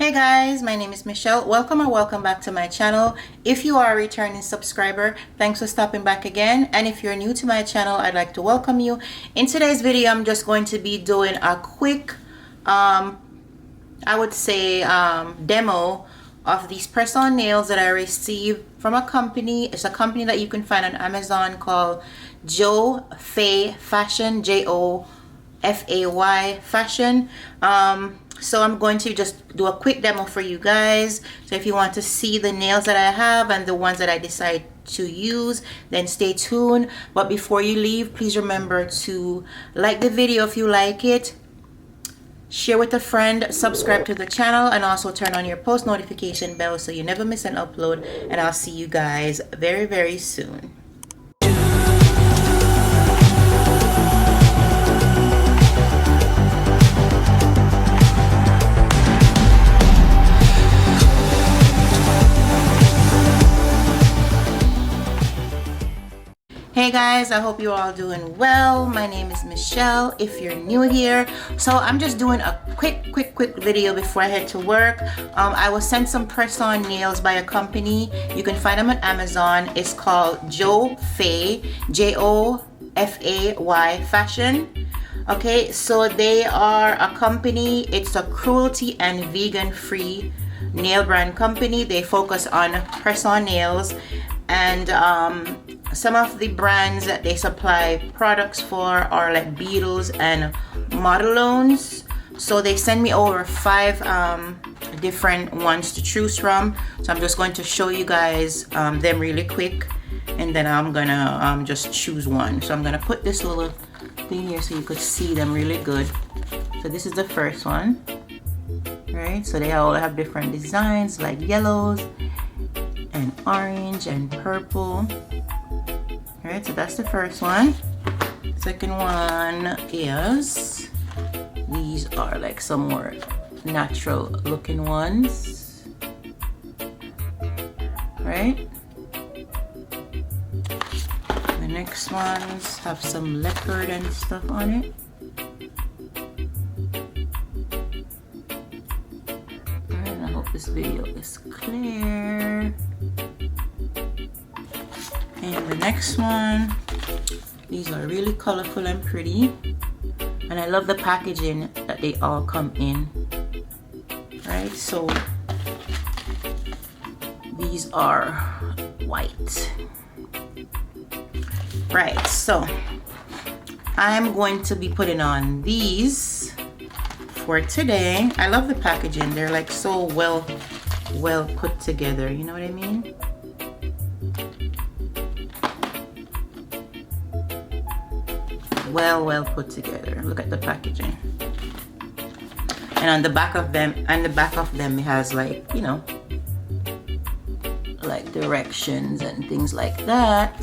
Hey guys, my name is Michelle. Welcome or welcome back to my channel. If you are a returning subscriber, thanks for stopping back again. And if you're new to my channel, I'd like to welcome you. In today's video, I'm just going to be doing a quick, I would say, demo of these press-on nails that I received from a company. It's a company that you can find on Amazon called Jofay Fashion, Jofay Fashion. So I'm going to just do a quick demo for you guys. So if you want to see the nails that I have and the ones that I decide to use, then stay tuned. But before you leave, please remember to like the video if you like it, share with a friend, subscribe to the channel, and also turn on your post notification bell so you never miss an upload. And I'll see you guys very, very soon. Hey guys, I hope you're all doing well. My name is Michelle if you're new here. So I'm just doing a quick video before I head to work. I was sent some press-on nails by a company. You can find them on Amazon. It's called Jofay, Jofay Fashion. Okay, so they are a company. It's a cruelty and vegan free nail brand company. They focus on press-on nails, and some of the brands that they supply products for are like Beetles and Modelones. So they send me over 5 different ones to choose from. So I'm just going to show you guys them really quick, and then I'm gonna just choose one. So I'm gonna put this little thing here so you could see them really good. So this is the first one, right? So they all have different designs like yellows and orange and purple. Alright, so that's the first one. Second one is, these are like some more natural looking ones, right? The next ones have some leopard and stuff on it. Alright, I hope this video is clear. And the next one, these are really colorful and pretty, and I love the packaging that they all come in. Right, so these are white. Right, so I'm going to be putting on these for today. I love the packaging. They're like so well put together, you know what I mean? Well put together. Look at the packaging. And on the back of them, it has, like, you know, like directions and things like that.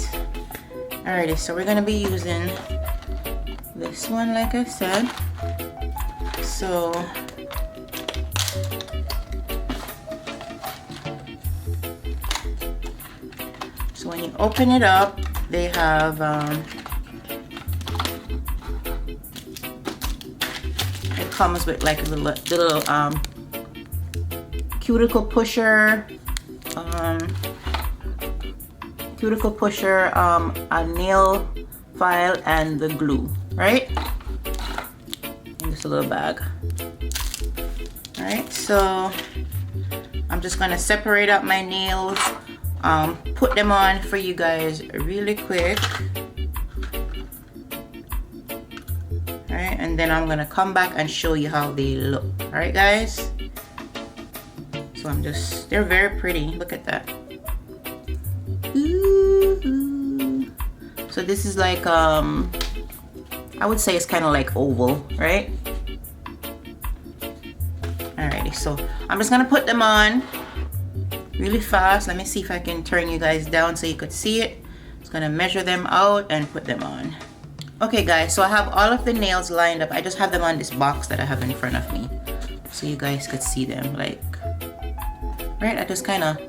Alrighty, so we're gonna be using this one, like I said. So when you open it up, they have comes with like a little cuticle pusher, a nail file, and the glue, right? In just a little bag. All right, so I'm just gonna separate out my nails, put them on for you guys really quick. And then I'm gonna come back and show you how they look. All right, guys, so they're very pretty. Look at that. Ooh. So this is like I would say it's kind of like oval, right? Alrighty, so I'm just gonna put them on really fast. Let me see if I can turn you guys down so you could see it. Just gonna measure them out and put them on. Okay guys, so I have all of the nails lined up. I just have them on this box that I have in front of me so you guys could see them, like, right? I just kind of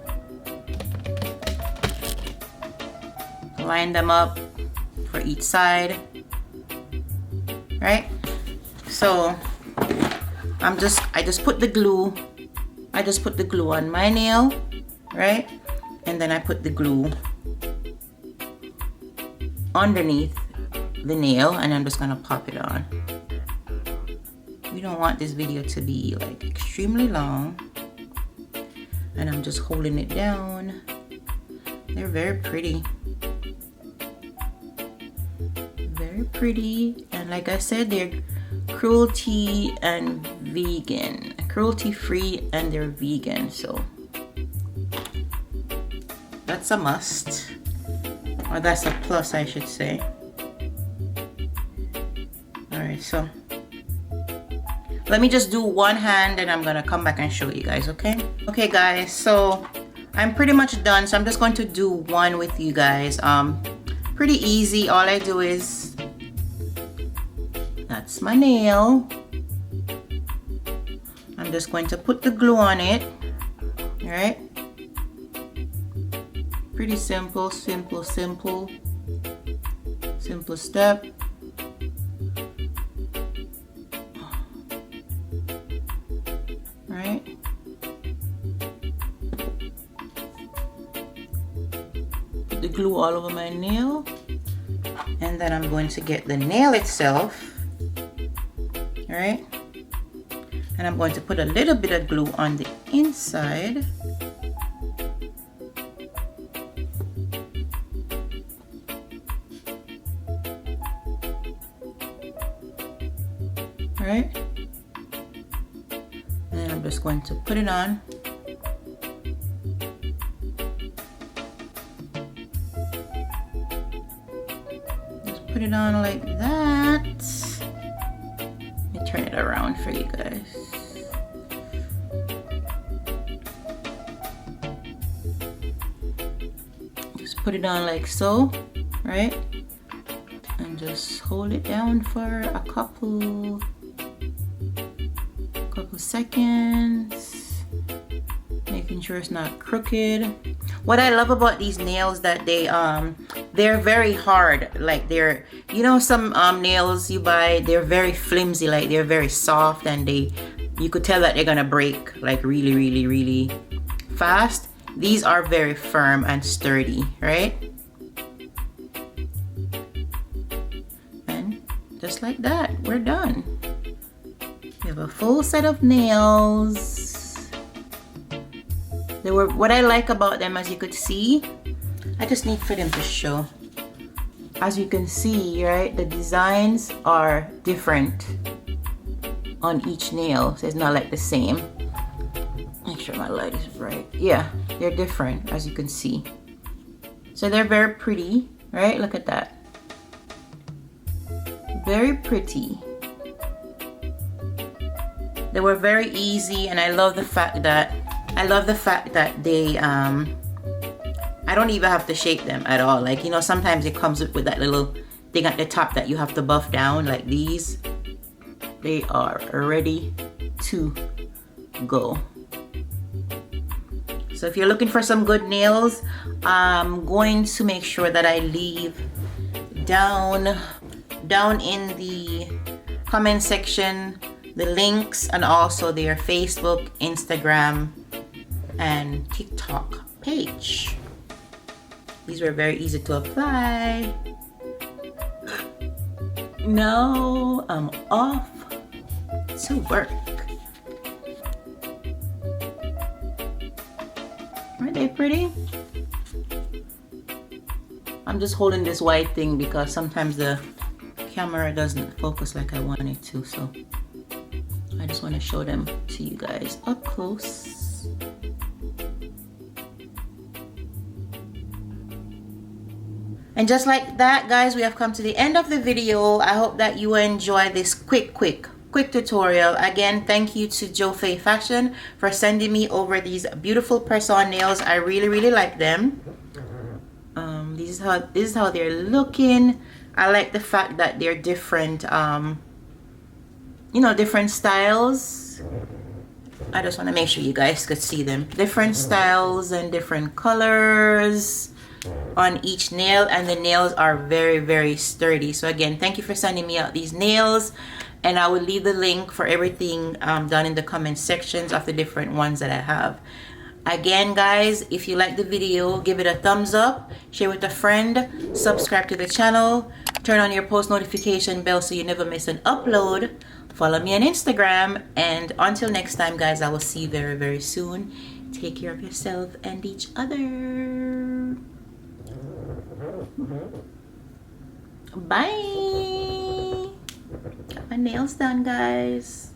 line them up for each side, right? So I just put the glue I just put the glue on my nail, right? And then I put the glue underneath the nail, and I'm just gonna pop it on. We don't want this video to be like extremely long, and I'm just holding it down. They're very pretty. Very pretty, and like I said, they're cruelty and vegan, cruelty free, and they're vegan, so that's a must, or that's a plus, I should say. All right, so let me just do one hand and I'm gonna come back and show you guys. Okay guys, so I'm pretty much done, so I'm just going to do one with you guys. Pretty easy. All I do is, that's my nail. I'm just going to put the glue on it. All right, pretty simple step. All right, put the glue all over my nail, and then I'm going to get the nail itself. All right, and I'm going to put a little bit of glue on the inside. All right, and then I'm just going to put it on. Just put it on like that. Let me turn it around for you guys. Just put it on like so, right? And just hold it down for a couple seconds, making sure it's not crooked. What I love about these nails that they're very hard. Like they're, you know, some nails you buy, they're very flimsy, like they're very soft, and you could tell that they're gonna break like really fast. These are very firm and sturdy, right? And just like that, we're done. We have a full set of nails. What I like about them, as you could see, I just need for them to show. As you can see, right, the designs are different on each nail, so it's not like the same. Make sure my light is right. Yeah, they're different, as you can see. So they're very pretty, right? Look at that. Very pretty. They were very easy, and I love the fact that they I don't even have to shape them at all. Like, you know, sometimes it comes with that little thing at the top that you have to buff down. Like these, they are ready to go. So if you're looking for some good nails, I'm going to make sure that I leave down in the comment section the links, and also their Facebook, Instagram, and TikTok page. These were very easy to apply. Now I'm off to work. Aren't they pretty? I'm just holding this white thing because sometimes the camera doesn't focus like I want it to, so I just want to show them to you guys up close. And just like that, guys, we have come to the end of the video. I hope that you enjoy this quick tutorial. Again, thank you to Jofay Fashion for sending me over these beautiful press-on nails. I really like them. This is how they're looking. I like the fact that they're different, you know, different styles. I just want to make sure you guys could see them. Different styles and different colors on each nail, and the nails are very sturdy. So again, thank you for sending me out these nails, and I will leave the link for everything down in the comment sections of the different ones that I have. Again, guys, if you like the video, give it a thumbs up, share with a friend, subscribe to the channel, turn on your post notification bell so you never miss an upload. Follow me on Instagram, and until next time, guys, I will see you very, very soon. Take care of yourself and each other. Bye. Got my nails done, guys.